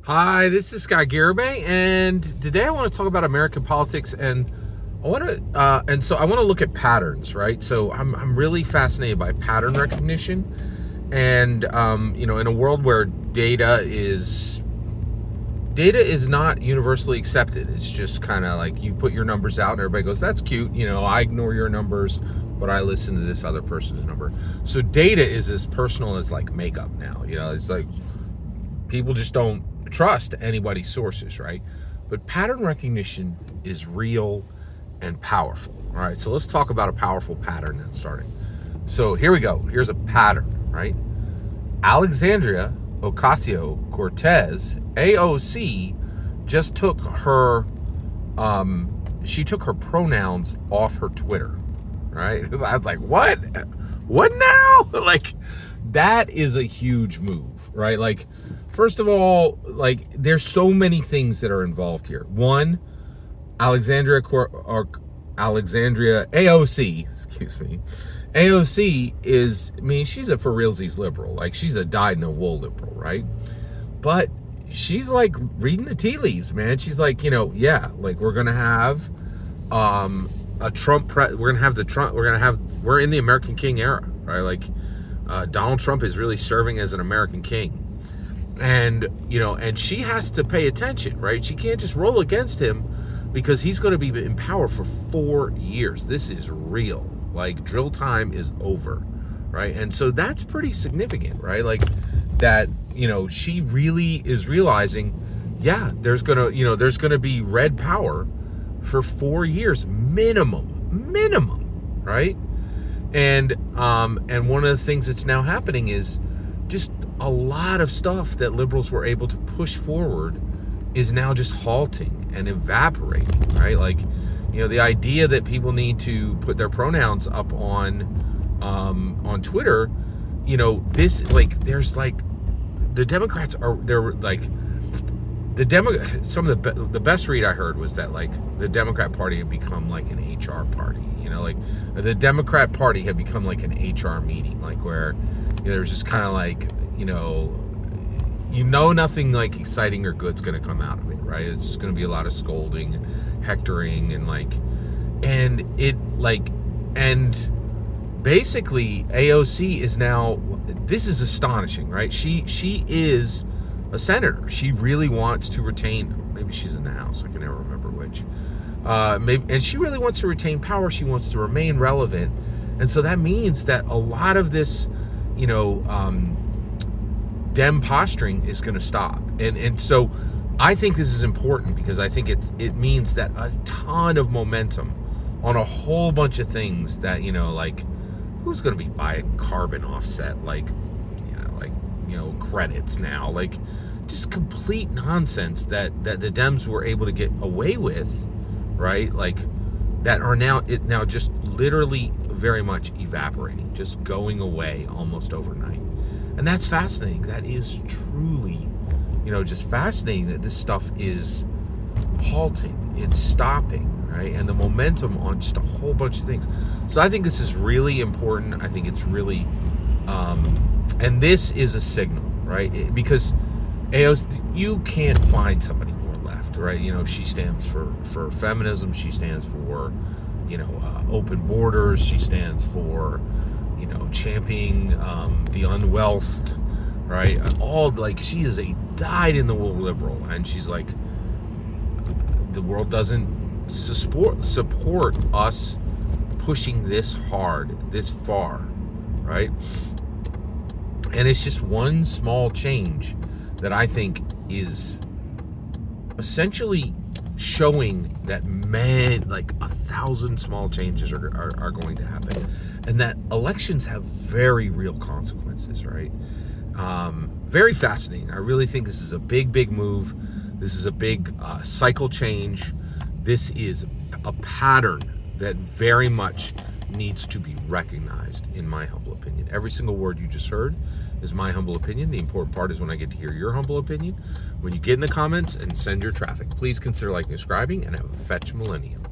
Hi, this is Scott Garibay, and today I want to talk about American politics, and I want to look at patterns, right? So I'm really fascinated by pattern recognition, and in a world where data is not universally accepted. It's just kind of like you put your numbers out, and everybody goes, "That's cute." I ignore your numbers, but I listen to this other person's number. So data is as personal as like makeup now. It's like people just don't trust anybody's sources, right? But pattern recognition is real and powerful. All right, so let's talk about a powerful pattern that's starting. So here we go. Here's a pattern, right? Alexandria Ocasio-Cortez, AOC, just took her pronouns off her Twitter, right? I was like, what now? Like, that is a huge move, right? Like, first of all, like, there's so many things that are involved here. One, Alexandria AOC, excuse me. AOC is, she's a for realsies liberal. Like, she's a dyed-in-the-wool liberal, right? But she's like reading the tea leaves, man. She's like, like, we're gonna have a Trump. We're in the American King era, right? Like, Donald Trump is really serving as an American king. And she has to pay attention, right? She can't just roll against him because he's going to be in power for 4 years. This is real. Like, drill time is over, right? And so that's pretty significant, right? Like, that, she really is realizing, yeah, there's gonna be red power for 4 years minimum, right? And one of the things that's now happening is just a lot of stuff that liberals were able to push forward is now just halting and evaporating, right? Like, the idea that people need to put their pronouns up on Twitter, there's like, the Democrats are, they're like, some of the best read I heard was that, like, the Democrat Party had become like an HR party, like the Democrat Party had become like an HR meeting, like where, there's just kind of like, nothing like exciting or good's going to come out of it, right? It's just going to be a lot of scolding and hectoring and basically AOC is now, this is astonishing, right? She is a senator. She really wants to retain, maybe she's in the House, I can never remember which, and she really wants to retain power. She wants to remain relevant. And so that means that a lot of this, Dem posturing is going to stop. And so I think this is important because I think it means that a ton of momentum on a whole bunch of things that, like, who's going to be buying carbon offset, credits now, like, just complete nonsense that the Dems were able to get away with, right? Like, that are now just literally very much evaporating, just going away almost overnight. And that's fascinating. That is truly, just fascinating that this stuff is halting, it's stopping, right? And the momentum on just a whole bunch of things. So I think this is really important. I think it's really, and this is a signal, right? Because you can't find somebody more left, right? She stands for feminism. She stands for, open borders. She stands for, championing the unwealthed, right? All, like, she is a dyed-in-the-wool liberal, and she's like, the world doesn't support us pushing this hard, this far, right? And it's just one small change that I think is essentially showing that, man, like 1,000 small changes are going to happen, and that elections have very real consequences, right? Very fascinating. I really think this is a big move. This is a big cycle change. This is a pattern that very much needs to be recognized, in my humble opinion. Every single word you just heard is my humble opinion. The important part is when I get to hear your humble opinion. When you get in the comments and send your traffic, please consider liking and subscribing, and have a fetch millennium.